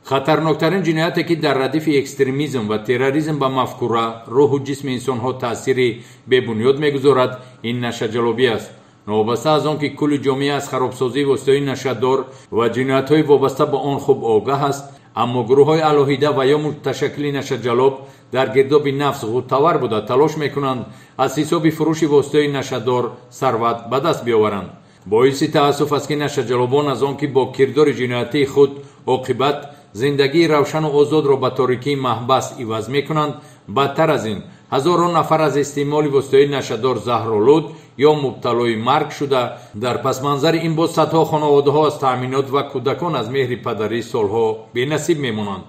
خطرناکترین جنایتی که در ردیف اکستریمیسم و تروریسم به مفکوره، روح و جسم انسانها تأثیری ببنیاد میگذارد این نشه‌جلبی است. وابسته از آن که کل جامعه از خرابسازی وسیله نشه‌دار و جنایت‌های وابسته به آن خوب آگاه است، اما گروه‌های علاهیده و یا متشکل نشه‌جلب در گرداب نفس غوطه‌ور بوده تلاش میکنند از حساب فروش وسیله نشه‌دار ثروت به دست بیاورند. باعث تأسف است که نشه‌جلبان از آن که با کردار جنایتی خود عاقبت زندگی روشن و آزاد را به تاریکی محبس عوض میکنند، بدتر از این هزاران نفر از استعمال وسیله نشه‌دار زهرآلود یا مبتلای مرگ شده. در پس منظر این باز صدها خانواده‌ها از تأمینات و کودکان از مهر پدری سالها بی‌نصیب میمانند.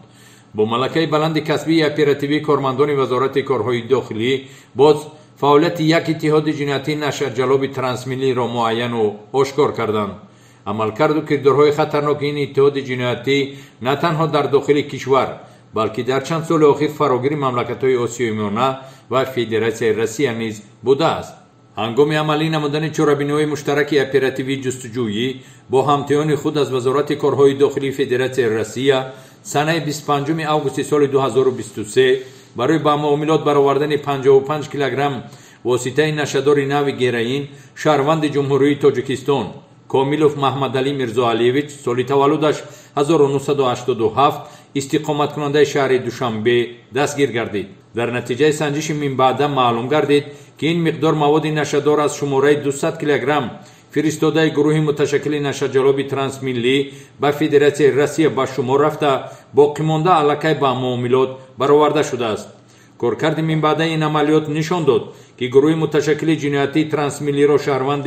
با ملکه بلند کسبی اپراتیوی کارمندان وزارت کارهای داخلی باز فعالیت یک اتحاد جنایتی نشه‌جلب ترانسمیلی را معین و آشکار کردند. عملکرد و کردارهای خطرناک این اتحاد جنایتی نه تنها در داخل کشور بلکه در چند سال اخیر فراگیر مملکت‌های آسیای میانه و فدراسیون روسیه نیز بوده است. هنگام عملی نمودن چاره‌بینی‌های مشترک اپراتیوی جستجویی با همتایان خود از وزارت کارهای داخلی فدراسیون روسیه سنه 25 آگوست سال 2023 برای به معاملات برآوردن 55 کیلوگرم واسطه نشه‌دار نو گیرین شهروند جمهوری تاجیکستان کامیلوف محمد علی میرزاعلیویچ سال تولدش 1987 استقامت کننده شهر دوشنبه دستگیر گردید. در نتیجه سنجش من بعد معلوم گردید که این مقدار مواد نشه‌دار از شماره 200 کیلوگرم فرستاده گروه متشکل نشه‌جلب ترانسمیلی به فدراسیون روسیه به شمار رفته باقی مانده علاقه به معاملات برآورده شده است. کارکرد من بعد این عملیات نشان داد که گروه متشکل جنایتی ترانسمیلی را شهروند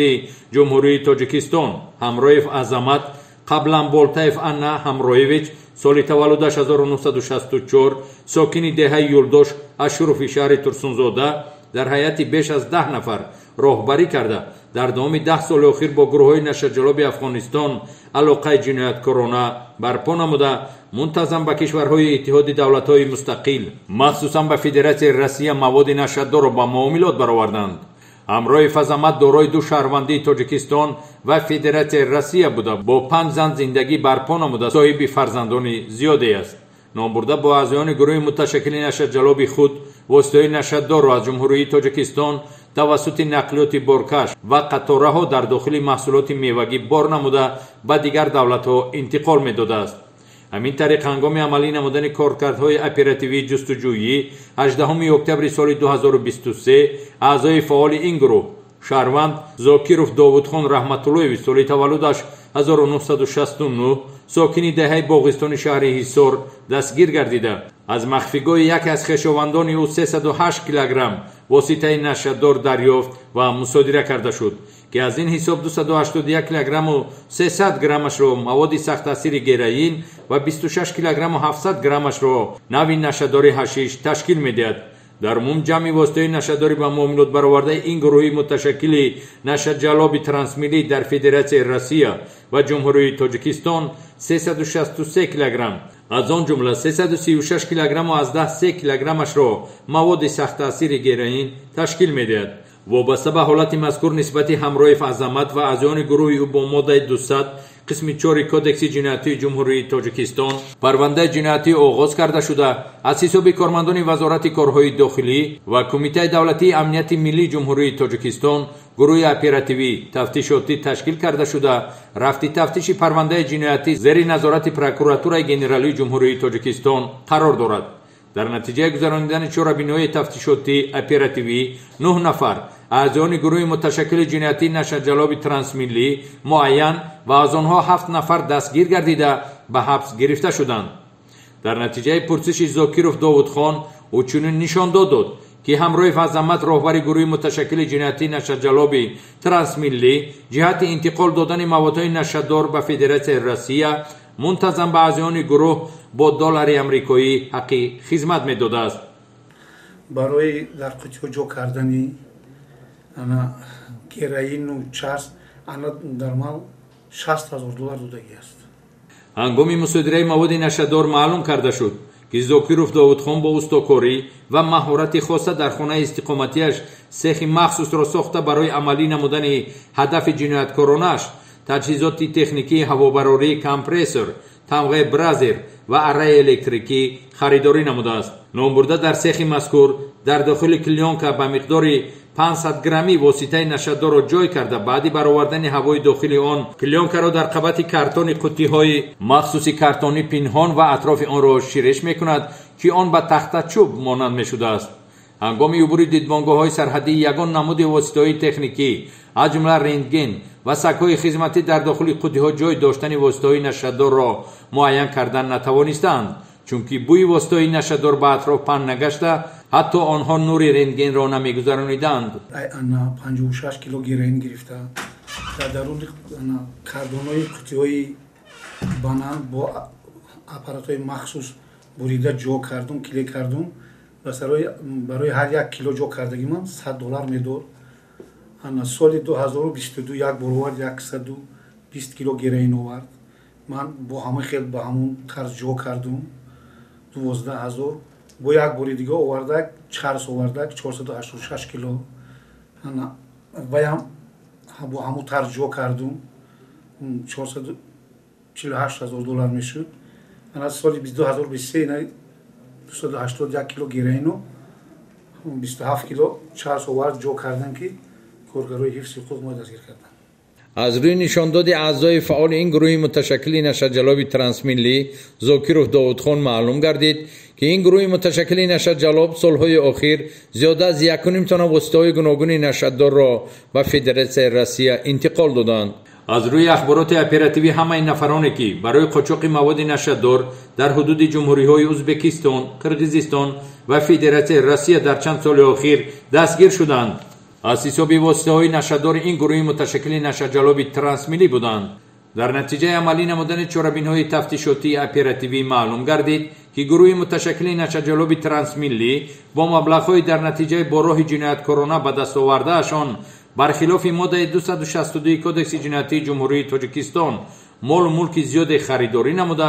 جمهوری تاجیکستان همرویف عظمت قبلا بولتایف انا همرویویچ سال تولدش 1964 ساکن دهه یولداش اشرفی شهر ترسونزاده در هیئت بیش از 10 نفر راهبری کرده در دام 10 سال اخیر با گروه‌های نشه‌جلب افغانستان علاقه جنایتکارانه برپا نموده منتظم به کشورهای اتحاد دولت‌های مستقل مخصوصا به فدراسیون روسیه مواد نشه‌دار را به معاملات برآوردند. همراه فزامت دارای دو شهروندی تاجیکستان و فدراسیون روسیه بوده با 5 زن زندگی برپا نموده صاحب فرزندان زیادی است. نامبرده با اعضایان گروه متشکل نشه‌جلب خود وسیله نشه‌دار را از جمهوری تاجیکستان توسط نقلیات بارکش و قطاره‌ها در داخل محصولات میوگی بار نموده به دیگر دولت‌ها انتقال می‌داده است. همین طریق هنگام عملی نمودن کارکردهای اپراتیوی جستجویی 18 اکتبر سال 2023 اعضای فعال این گروه شهروند زاکیروف داوودخان رحمت الله سال تولدش 1969 ساکن دهه باغستان شهر حصار دستگیر گردیده از مخفیگاه یک از خویشاوندان او 308 کیلوگرم واسطه نشه‌دار دریافت و مصادره کرده شد که از این حساب 281 کیلوگرم و 300 گرمش را مواد سخت تاثیر گیرین و 26 کیلوگرم و 700 گرمش را نوع نشه‌دار حشیش تشکیل می‌دهد. در عموم جمعی واسطه نشه‌داری به معاملات برآورده این گروه متشکل نشه‌جلب ترانسمیلی در فدراسیون روسیه و جمهوری تاجیکستان 363 کیلوگرم از آن جمله 336 کیلوگرم و از 3 کیلوگرمش را مواد سخت تاثیر گیرین تشکیل می‌دهد. وابسته به حالت مذکور نسبت همرویف عظمت و اعضایان گروه او با ماده 200 قسم 4 کدکس جنایتی جمهوری تاجیکستان پرونده جنایتی آغاز کرده شده از حساب کارمندان وزارت کارهای داخلی و کمیته دولتی امنیت ملی جمهوری تاجیکستان گروه اپراتیوی تفتیشاتی تشکیل کرده شده رفتی تفتیش پرونده جنایتی زیر نظارت پروکوراتور گنرالی جمهوری تاجیکستان قرار دارد. در نتیجه گذراندن چاره‌بینی‌های تفتیشاتی اپراتیوی 9 نفر اعضایان گروه متشکل جنایتی نشه‌جلب ترانسمیلی معین و از آنها 7 نفر دستگیر گردیده به حبس گرفته شدند. در نتیجه پرسش زاکیروف داوودخان او چنین نشان داد که همراه فزامت راهبر گروه متشکل جنایتی نشه‌جلب ترانسمیلی جهت انتقال دادن موادهای نشه‌دار به فدراسیون روسیه منتظم به اعضایان گروه با دلار امریکایی حقی خدمت می‌داده است. برای در جا کردن گیرین و چرس درمان 60,000 دلار دادگی است. هنگام مصادره مواد نشه‌دار معلوم کرده شد که زاکیروف داوودخان با استاکاری و مهارت خاصه در خانه استقامتیش سیخ مخصوص را ساخته برای عملی نمودن هدف جنایتکارانش تجهیزات تکنیکی هوابراری کمپرسور тамғаи бразер ва арраи электрикӣ харидорӣ намудааст. номбурда дар сехи мазкур дар дохили клёнка ба миқдори 500 грамми воситаи нашаддорро ҷой карда баъди баровардани ҳавои дохили он клёнкаро дар қабати картони қуттиҳои махсуси картонӣ пинҳон ва атрофи онро ширеш мекунад ки он ба тахтачӯб монанд мешудааст. ҳангоми убури дидбонгоҳҳои сарҳадӣ ягон намуди воситаҳои техникӣ аз ҷумла рентген ва сагҳои хизматӣ дар дохили қуттиҳо ҷой доштани воситаҳои нашаддорро муайян кардан натавонистанд, чунки бӯи воситаҳои нашаддор ба атроф паҳн нагашта ҳатто онҳо нури рентгенро намегузарониданд. 56 кило героин гирифта дар даруни кардонҳои қуттиҳои банан бо аппаратҳои махсус бурида ҷо кардум, клей кардум. барои ҳар як кило ҷо кардагӣ ман $100 медод. соли 2022 як боровард 120 кило героин овард. ман бо ҳама хел ба ҳамон тарз ҷо кардум 12000. бо як бори дига овардак чарс овардак 486 кило ваям бо ҳамон тарз ҷо кардум $448,000 мешуд. соли 2023 281 кило героину 27 кило чарс овард ҷо кардам ки коргарои ҳифзи худ мо дастгир кардам. аз рӯи нишондоди аъзои фаъоли ин гурӯҳи муташаккили нашадҷалоби трансмиллӣ Зокиров Довудхон маълум гардид ки ин гурӯҳи муташаккили нашадҷалоб солҳои охир зиёда аз 1,5 тонна воситаҳои гуногуни нашаддорро ба Федератсияи Россия интиқол доданд. аз рӯи ахбороти оперативӣ ҳамаи нафароне ки барои қочоқи маводи нашаддор дар ҳудуди ҷумҳуриҳои Узбекистон, Қирғизистон ва Федератсияи Россия дар чанд соли охир дастгир шуданд. аз ҳисоби воситаҳои нашаддори ин гурӯҳи муташаккили нашадҷалоби трансмиллӣ буданд. дар натиҷаи амалӣ намудани чорабинҳои тафтишотии оперативӣ маълум гардид ки гурӯҳи муташаккили нашадҷалоби трансмиллӣ бо маблағҳои дар натиҷаи бо роҳи ҷинояткорона ба дастовардаашон бархилофи моддаи 262 кодекси ҷиноятии ҷумҳурии Тоҷикистон молу мулки зиёде харидорӣ намуда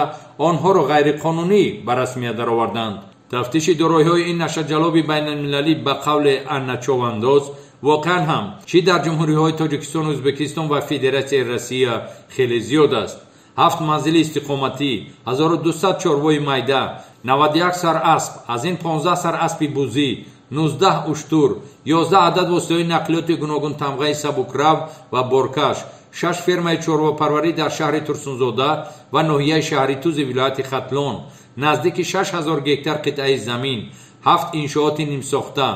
онҳоро ғайриқонунӣ ба расмият дароварданд. тафтиши дороиҳои ин нашадҷалоби байналмилалӣ ба қавли Анна Човандоз воқеан ҳам чӣ дар ҷумҳуриҳои Тоҷикистон, Ӯзбекистон ва Федератсияи Россия хеле зиёд аст. 7 манзили истиқоматӣ, 1200 чорвои майда, 91 сар асп, аз ин 15 сар аспи бузӣ, 19 уштур, 11 адад воситаҳои нақлиёти гуногун тамғаи сабукрав ва боркаш, 6 фермаи чорвопарварӣ дар шаҳри Турсунзода ва ноҳияи шаҳри Тузи вилояти Хатлон, наздики 6000 гектар қитъаи замин, 7 иншооти нимсохта,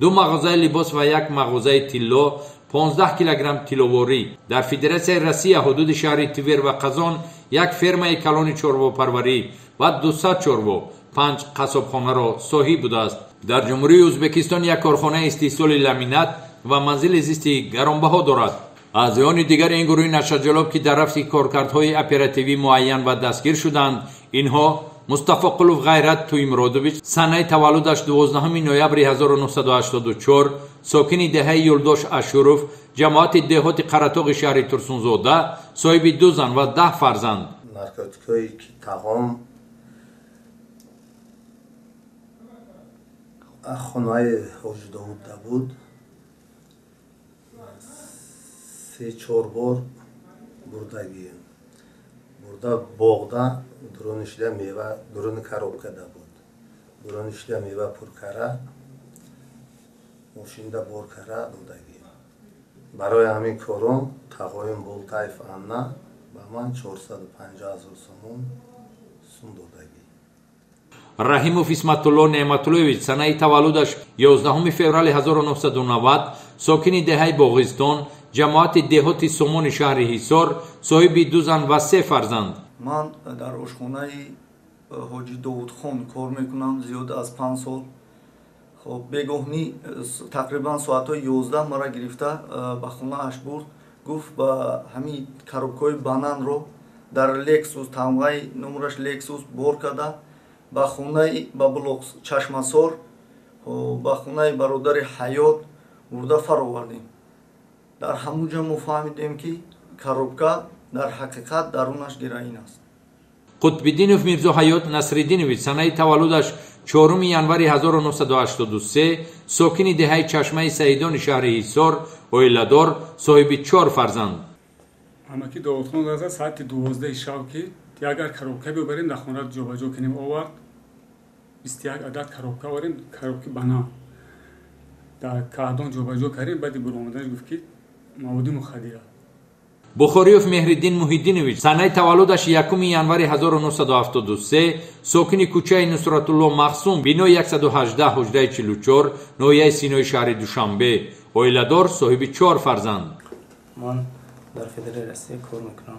2 мағозаи либос ва 1 мағозаи тилло, 15 килограмм тилловорӣ. дар Федератсияи Россия ҳудуди шаҳри Тивер ва Қазон 1 фермаи калони чорвопарварӣ ва 200 чорво, 5 қассобхонаро соҳиб будааст. дар ҷумҳурии Ӯзбекистон 1 корхонаи истеҳсоли ламинат ва манзили зисти гаронбаҳо дорад. аъзоёни дигари ин гурӯҳи нашадҷалоб ки дар рафти коркардҳои оперативӣ муайян ва дастгир шуданд, инҳо Мустафо Қулов Ғайрат Туимродович, санаи таваллудаш 12 ноябри 1984, сокини деҳаи Юлдош Ашуров, ҷамоати деҳоти Қаратоғи шаҳри Турсунзода, соҳиби 2 зан ва 10 фарзанд. наркотикҳои ки тағом хонаи ҳоҷи Довуда буд 3-4 бор бурдагӣ бурда боғда дуронишида мева дурони коробкада буд дуронишида мева пуркара мошинда боркара додагӣ. барои ҳамин корон тағоим Болтаев Анна ба ман 450,000 сум додагӣ. Раҳимов Исматулло Неъматуллоевич, санаи таваллудаш 11 феврали 1990, сокини деҳаи Боғистон, ҷамоати деҳоти Сомони шаҳри Ҳисор, соҳиби 2 зан ва 3 фарзанд. ман дар ошхонаи ҳоҷи Довудхон кор мекунам зиёд аз 5 сол. хоб бегоҳни тақрибан соатҳои 11 мара гирифта ба хонааш бурд, гуфт ба ҳамин коробкаҳои бананро дар Лексус, тамғаи номраш Лексус бор карда ба хонаи ба блок Чашмасор, ба хонаи бародари Ҳаёт бурда фаровардем. дар ҳамунҷо мо фаҳмидем ки коробка дар ҳақиқат дарунаш героин аст. Қутбиддинов Мирзо Ҳаёт Насриддинович, санаи таваллудаш 4 январи 1983, сокини деҳаи Чашмаи Саидони шаҳри Ҳисор, оиладор, соҳиби 4 фарзанд. амаки Довудхон зада соати 12 шаб ки که اگر کروبکه ببریم در خانه جابجا کنیم آورد 21 عدد کروبکه آوریم کروبکه بنا در کادون جابجا کردیم بعد برآمدنش گفت که مواد مخدره. بخاریوف مهردین محیدینویچ سنه تولدش 1 январи 1973 ساکن کوچه نصرتالله مخصوم بینای 118 حجره 44 ناحیه سینای شهر دوشنبه اویلادار صاحب 4 فرزند. من در فدراسیون کار میکنم.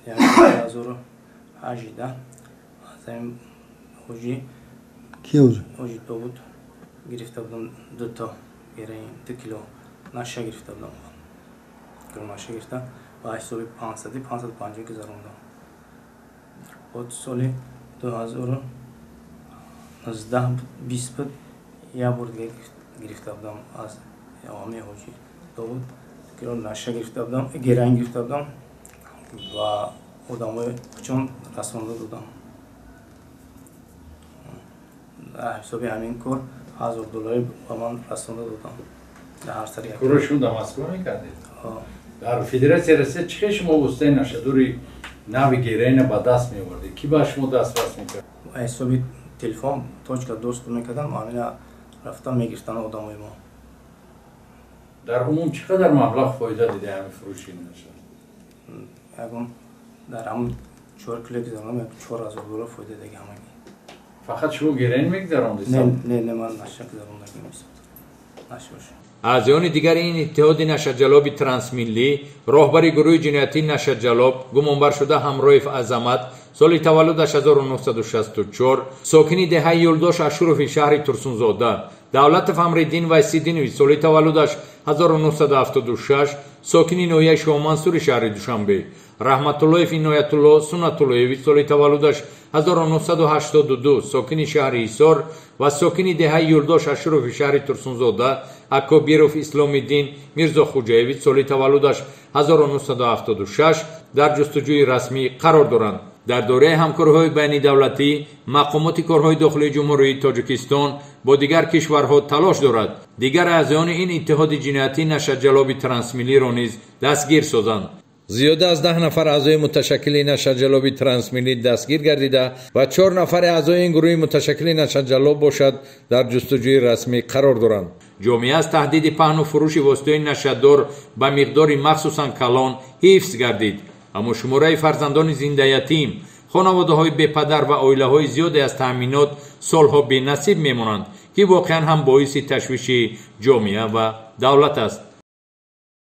2018 از این حجی کی حجی بود گرفته بودم 2 تا گرین 2 کیلو نشه گرفته بودم. نشه گرفتم و 8 سال 550 گذروندم. بعد سال 2019 20 بود یا بار دیگه گرفته بودم از عوامی حجی بود که نشه گرفته بودم گرین گرفته بودم و آدمای چون رسانده دادم. حساب همین کار $1000 با من رسانده دادم. در هر سری کورشون دماسکو میکردید. در فدراسیون رسید چه شما وسته نشدوری ناوی گیرین با دست میوردید کی با شما دست واسه میکرد؟ حساب تلفن توش که دوست میکردم همین رفتم میگرفتن آدمای ما. در عموم چقدر مبلغ فایده دیده همین فروشی نشد؟ یکم در همون 4 کیلو گذروندم $4000 فایده دیگه همین. فقط شما گیرین میگذروندید؟ نه من نشه گذروندم نشه باشه. اعضایان دیگر این اتحاد نشجلاب ترانسمیلی راهبر گروه جنایتی نشجلاب گمانبر شده همراه عظمت سال تولدش 1964 ساکنی دهه یلداش اشرف شهر ترسونزاده دولت فمریدین ویسیدینوی سال تولدش 1976 ساکنی ناحیه شاه منصور شهر دوشنبه رحمت الله عنایت الله سنت الله سال تولدش 1982 ساکنی شهر ایسار و ساکنی دهه یلداش اشرف شهر ترسونزاده اکابیروف اسلام الدین میرزا خوجایویچ سال تولدش 1976 در جستجوی رسمی قرار دارند. در دوره همکاری‌های بین دولتی مقامات کارهای داخلی جمهوری تاجیکستان با دیگر کشورها تلاش دارد دیگر اعضایان این اتحاد جنایتی نشجلاب ترانسمیلی را نیز دستگیر سازند. زیاده از 10 نفر اعضای متشکل نشجلاب ترانسمیلی دستگیر گردیده و 4 نفر اعضای این گروه متشکل نشجلاب باشد در جستجوی رسمی قرار دارند. جامعه از تهدید پهن و فروش واسطه نشدار به مقداری مخصوصا کلان حفظ گردید اما شماره فرزندان زنده یتیم خانواده‌های بی پدر و عائله‌های زیادی از تأمینات سالها بی‌نصیب میمانند که واقعا هم باعث تشویش جامعه و دولت است.